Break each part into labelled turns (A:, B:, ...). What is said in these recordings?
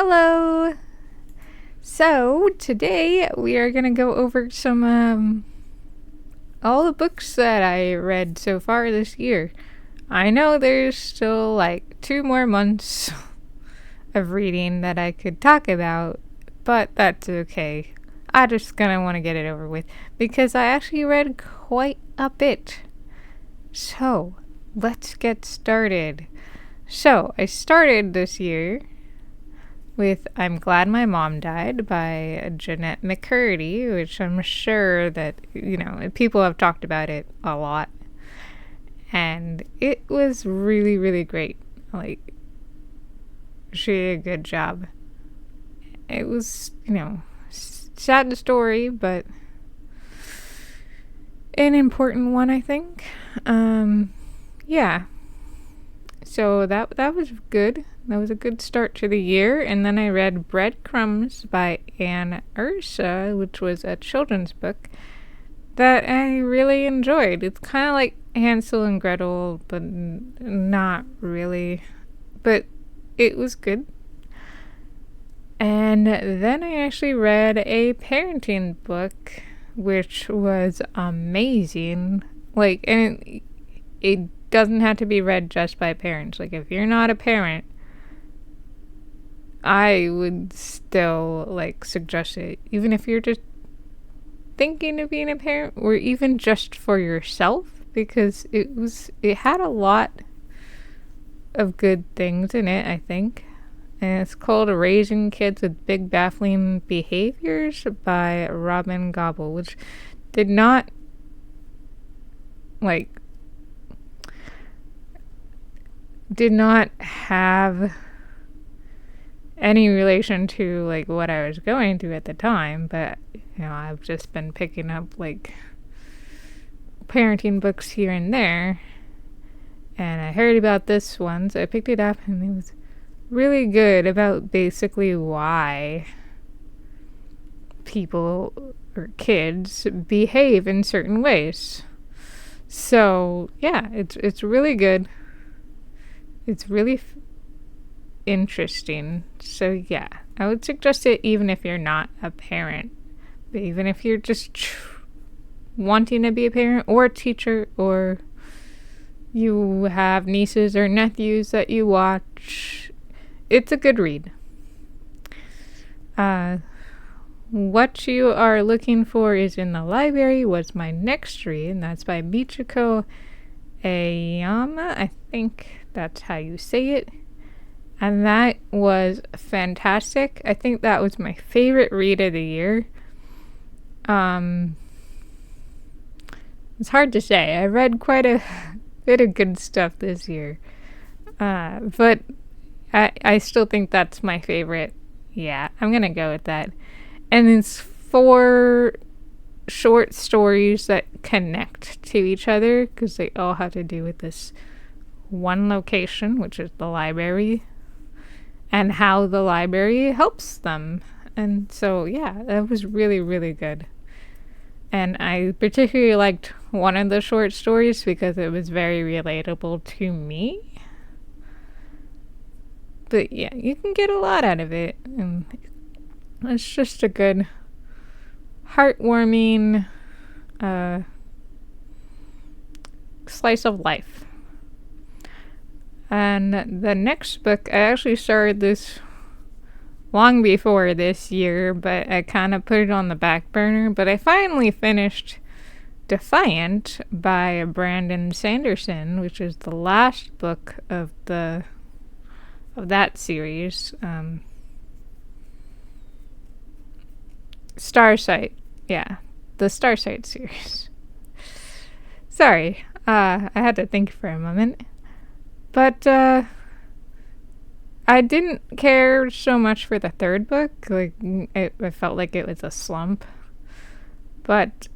A: Hello! So, today we are going to go over some, all the books that I read so far this year. I know there's still like 2 more months of reading that I could talk about, but that's okay. I just gonna want to get it over with because I actually read quite a bit. So, let's get started. So, I started this year with I'm Glad My Mom Died by Jeanette McCurdy, which I'm sure that, people have talked about it a lot. And it was really, really great. Like, she did a good job. It was, sad story, but an important one, I think. Yeah. So that was good. That was a good start to the year. And then I read Breadcrumbs by Anne Ursa, which was a children's book that I really enjoyed. It's kind of like Hansel and Gretel, but not really. But it was good. And then I actually read a parenting book, which was amazing. Like, and it doesn't have to be read just by parents. Like, if you're not a parent, I would still, suggest it. Even if you're just thinking of being a parent, or even just for yourself, because it had a lot of good things in it, I think. And it's called Raising Kids with Big Baffling Behaviors by Robin Gobble, which did not, have any relation to what I was going through at the time, but I've just been picking up parenting books here and there, and I heard about this one, so I picked it up, and it was really good about basically why people or kids behave in certain ways. So yeah, it's really good. It's really interesting. So yeah, I would suggest it even if you're not a parent. But even if you're just wanting to be a parent or a teacher, or you have nieces or nephews that you watch, it's a good read. What You Are Looking For Is in the Library was my next read, and that's by Michiko Ayama. I think that's how you say it. And that was fantastic. I think that was my favorite read of the year. It's hard to say. I read quite a bit of good stuff this year. But I still think that's my favorite. Yeah, I'm going to go with that. And it's 4 short stories that connect to each other because they all have to do with this one location, which is the library, and how the library helps them. And so, yeah, that was really, really good. And I particularly liked one of the short stories because it was very relatable to me. But yeah, you can get a lot out of it. And it's just a good, heartwarming slice of life. And the next book, I actually started this long before this year, but I kind of put it on the back burner. But I finally finished Defiant by Brandon Sanderson, which is the last book of that series. Starsight. Yeah, the Starsight series. Sorry, I had to think for a moment. But I didn't care so much for the third book. I felt like it was a slump. But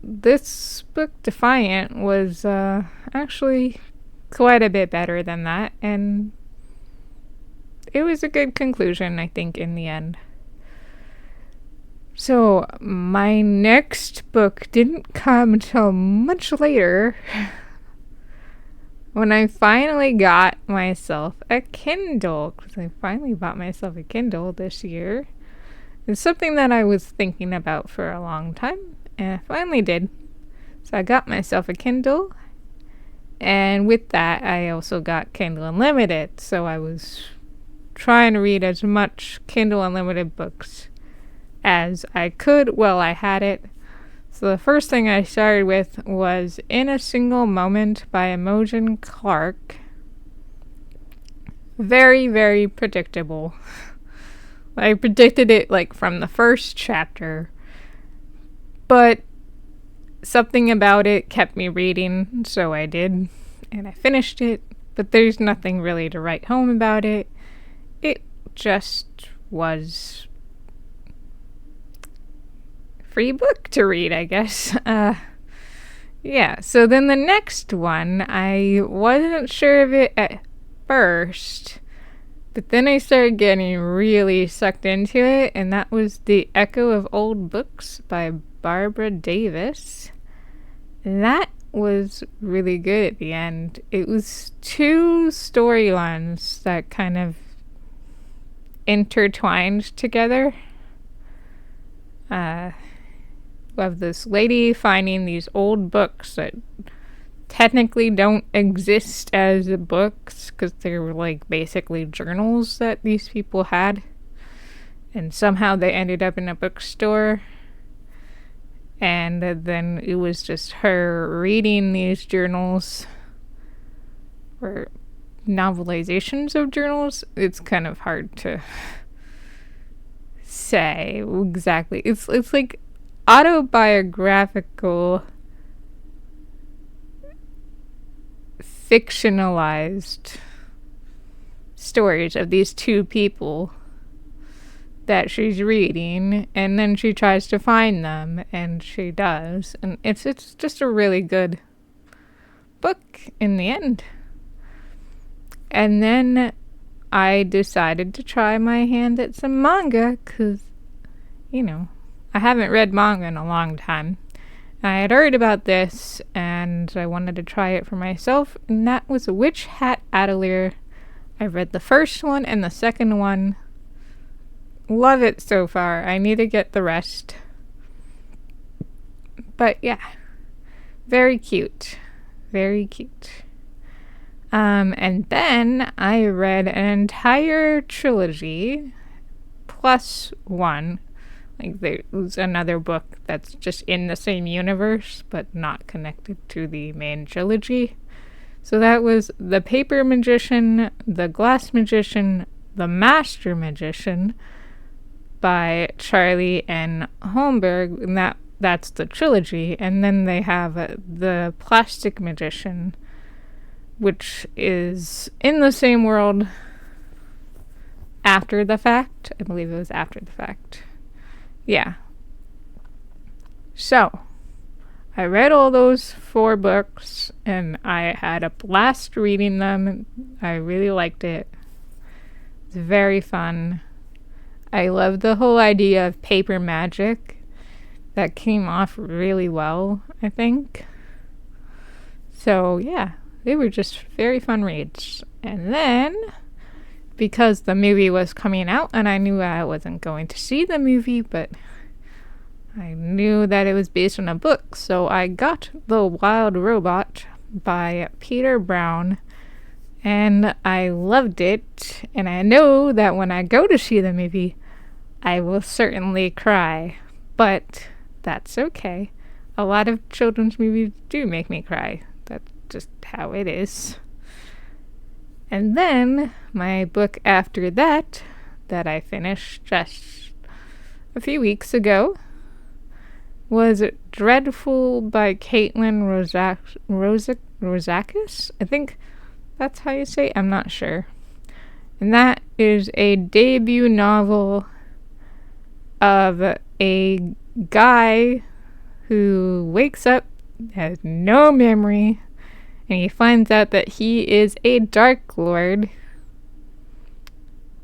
A: this book, Defiant, was actually quite a bit better than that. And it was a good conclusion, I think, in the end. So my next book didn't come until much later. when I finally got myself a Kindle, because I finally bought myself a Kindle this year, it's something that I was thinking about for a long time, and I finally did. So I got myself a Kindle, and with that, I also got Kindle Unlimited. So I was trying to read as much Kindle Unlimited books as I could while I had it. So the first thing I started with was In a Single Moment by Imogen Clark. Very, very predictable. I predicted it like from the first chapter, but something about it kept me reading, so I did, and I finished it, but there's nothing really to write home about it. It just was free book to read, I guess. Yeah, so then the next one, I wasn't sure of it at first, but then I started getting really sucked into it, and that was The Echo of Old Books by Barbara Davis. That was really good at the end. It was two storylines that kind of intertwined together. Of this lady finding these old books that technically don't exist as books because they were like basically journals that these people had, and somehow they ended up in a bookstore, and then it was just her reading these journals or novelizations of journals. It's kind of hard to say exactly. It's like autobiographical, fictionalized stories of these two people that she's reading, and then she tries to find them, and she does, and it's just a really good book in the end. And then I decided to try my hand at some manga, because, I haven't read manga in a long time. I had heard about this, and I wanted to try it for myself, and that was Witch Hat Atelier. I read the first one and the second one. Love it so far. I need to get the rest. But yeah, very cute. Very cute. And then I read an entire trilogy, plus one. Like, there was another book that's just in the same universe, but not connected to the main trilogy. So that was The Paper Magician, The Glass Magician, The Master Magician by Charlie N. Holmberg, and that's the trilogy. And then they have The Plastic Magician, which is in the same world after the fact. I believe it was after the fact. Yeah. So, I read all those 4 books, and I had a blast reading them. I really liked it. It's very fun. I love the whole idea of paper magic. That came off really well, I think. So, yeah, they were just very fun reads. And then, because the movie was coming out, and I knew I wasn't going to see the movie, but I knew that it was based on a book, so I got The Wild Robot by Peter Brown, and I loved it, and I know that when I go to see the movie, I will certainly cry, but that's okay. A lot of children's movies do make me cry. That's just how it is. And then, my book after that I finished just a few weeks ago, was Dreadful by Caitlin Rozakis? I think that's how you say it. I'm not sure. And that is a debut novel of a guy who wakes up, has no memory, and he finds out that he is a Dark Lord,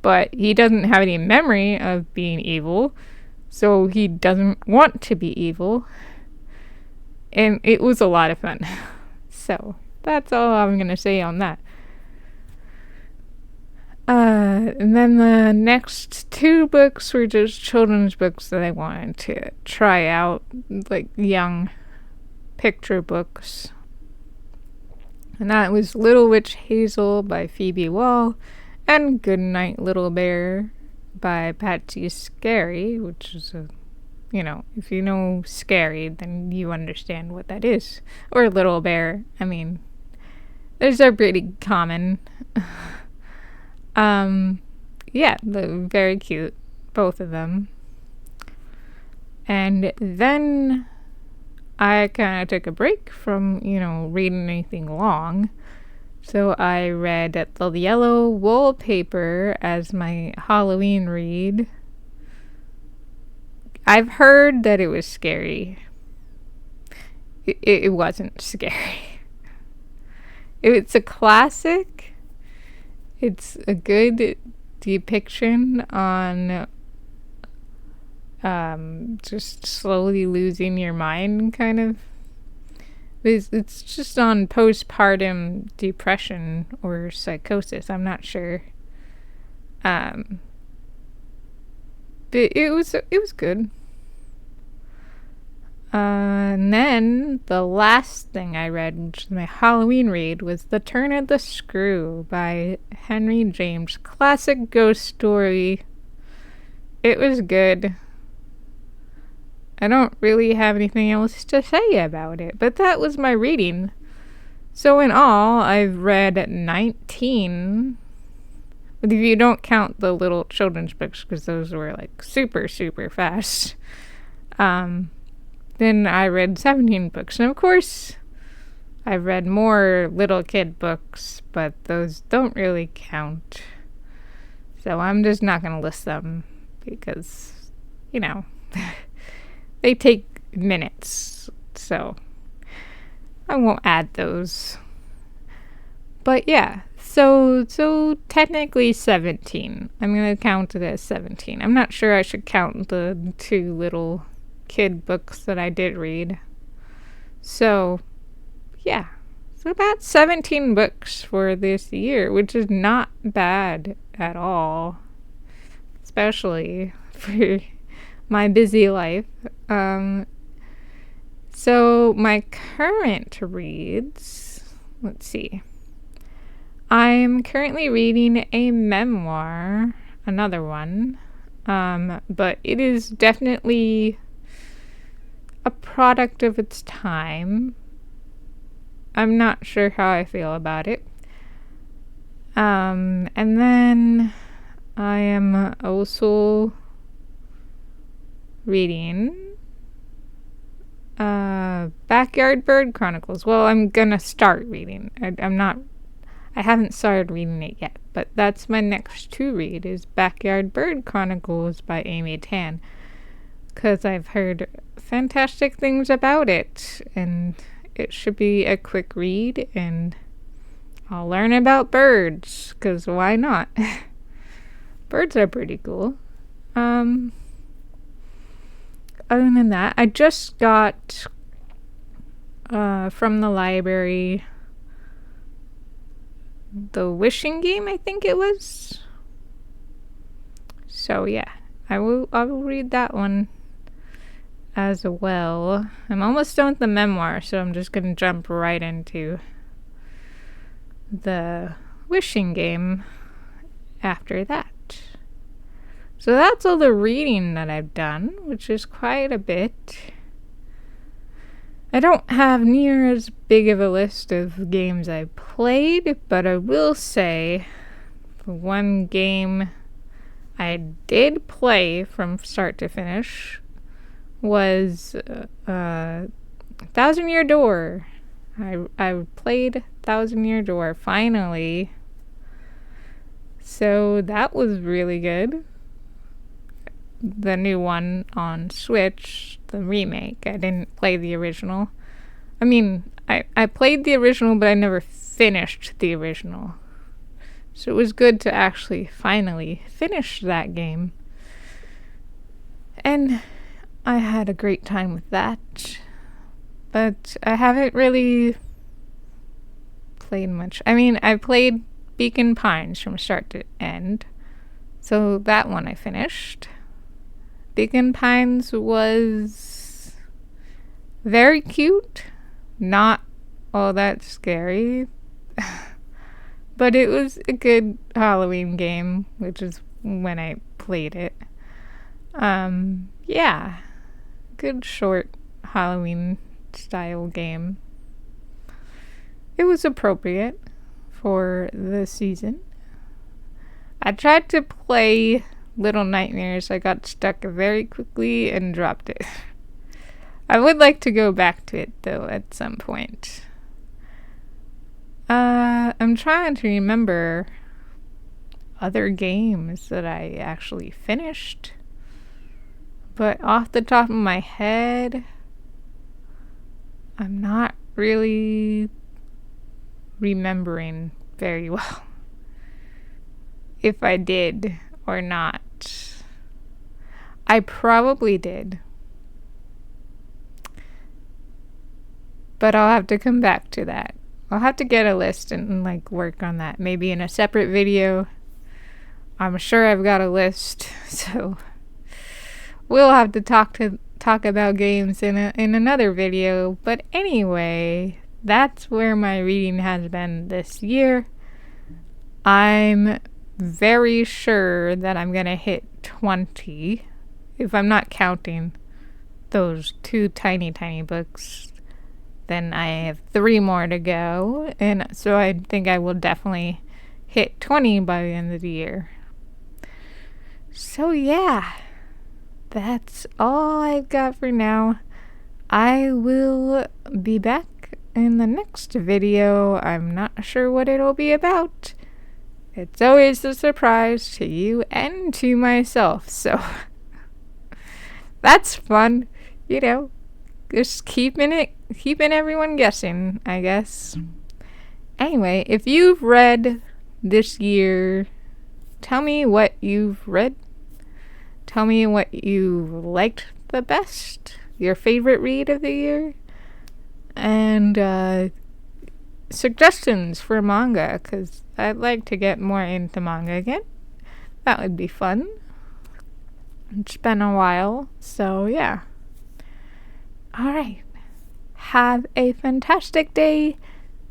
A: but he doesn't have any memory of being evil, so he doesn't want to be evil. And it was a lot of fun. So, That's all I'm gonna say on that. And then the next two books were just children's books that I wanted to try out, like young picture books. And that was Little Witch Hazel by Phoebe Wall and Goodnight Little Bear by Patsy Scary, which is if you know Scary, then you understand what that is. Or Little Bear. I mean, those are pretty common. Yeah, they're very cute, both of them. And then I kind of took a break from, reading anything long. So I read The Yellow Wallpaper as my Halloween read. I've heard that it was scary. It wasn't scary. It's a classic. It's a good depiction on just slowly losing your mind, kind of. It's just on postpartum depression or psychosis. I'm not sure. But it was good. And then the last thing I read, which was my Halloween read, was The Turn of the Screw by Henry James. Classic ghost story. It was good. I don't really have anything else to say about it, but that was my reading. So in all, I've read 19. But if you don't count the little children's books, because those were like super, super fast, then I read 17 books. And of course, I've read more little kid books, but those don't really count. So I'm just not going to list them because, they take minutes. So I won't add those. But yeah, so technically 17. I'm going to count it as 17. I'm not sure I should count the two little kid books that I did read. So, yeah. So about 17 books for this year, which is not bad at all. Especially for my busy life. So my current reads, let's see. I'm currently reading a memoir, another one, but it is definitely a product of its time. I'm not sure how I feel about it. And then I am also reading Backyard Bird Chronicles. Well, I'm gonna start reading. I haven't started reading it yet, but that's my next to read is Backyard Bird Chronicles by Amy Tan, because I've heard fantastic things about it, and it should be a quick read, and I'll learn about birds, because why not? Birds are pretty cool. Other than that, I just got from the library The Wishing Game, I think it was. So yeah, I will read that one as well. I'm almost done with the memoir, so I'm just gonna jump right into The Wishing Game after that. So that's all the reading that I've done, which is quite a bit. I don't have near as big of a list of games I played, but I will say the one game I did play from start to finish was Thousand Year Door. I played Thousand Year Door finally. So that was really good. The new one on Switch, the remake. I didn't play the original. I mean, I played the original, but I never finished the original. So it was good to actually finally finish that game. And I had a great time with that. But I haven't really played much. I mean, I played Beacon Pines from start to end. So that one I finished. Beacon Pines was very cute. Not all that scary. But it was a good Halloween game, which is when I played it. Yeah. Good short Halloween style game. It was appropriate for the season. I tried to play Little Nightmares. I got stuck very quickly and dropped it. I would like to go back to it though at some point. I'm trying to remember other games that I actually finished. But off the top of my head, I'm not really remembering very well if I did or not. I probably did. But I'll have to come back to that. I'll have to get a list and work on that. Maybe in a separate video. I'm sure I've got a list, so we'll have to talk about games in another video. But anyway, that's where my reading has been this year. I'm very sure that I'm gonna hit 20, if I'm not counting those 2 tiny books. Then I have 3 more to go, and so I think I will definitely hit 20 by the end of the year. So yeah, that's all I've got for now. I will be back in the next video. I'm not sure what it'll be about. It's always a surprise to you and to myself, so that's fun, just keeping everyone guessing, I guess. Anyway, if you've read this year, tell me what you've read. Tell me what you liked the best, your favorite read of the year, and suggestions for manga, because I'd like to get more into manga again. That would be fun. It's been a while, so yeah. Alright. Have a fantastic day.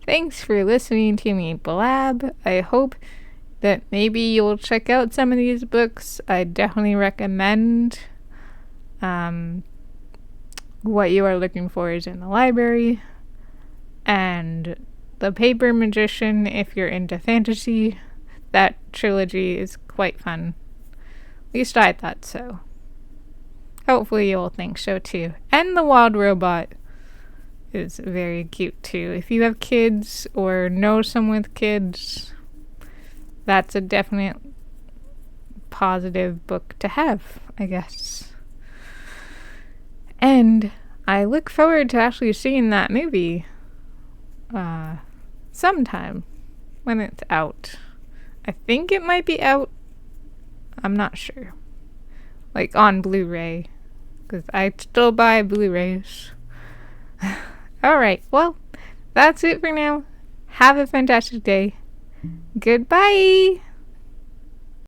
A: Thanks for listening to me blab. I hope that maybe you'll check out some of these books. I definitely recommend What You Are Looking For Is in the Library, and The Paper Magician if you're into fantasy. That trilogy is quite fun. At least I thought so. Hopefully you'll think so too. And The Wild Robot is very cute too. If you have kids or know someone with kids, that's a definite positive book to have, I guess. And I look forward to actually seeing that movie sometime when it's out. I think it might be out. I'm not sure. On Blu-ray, because I still buy Blu-rays. Alright, well, that's it for now. Have a fantastic day. Goodbye!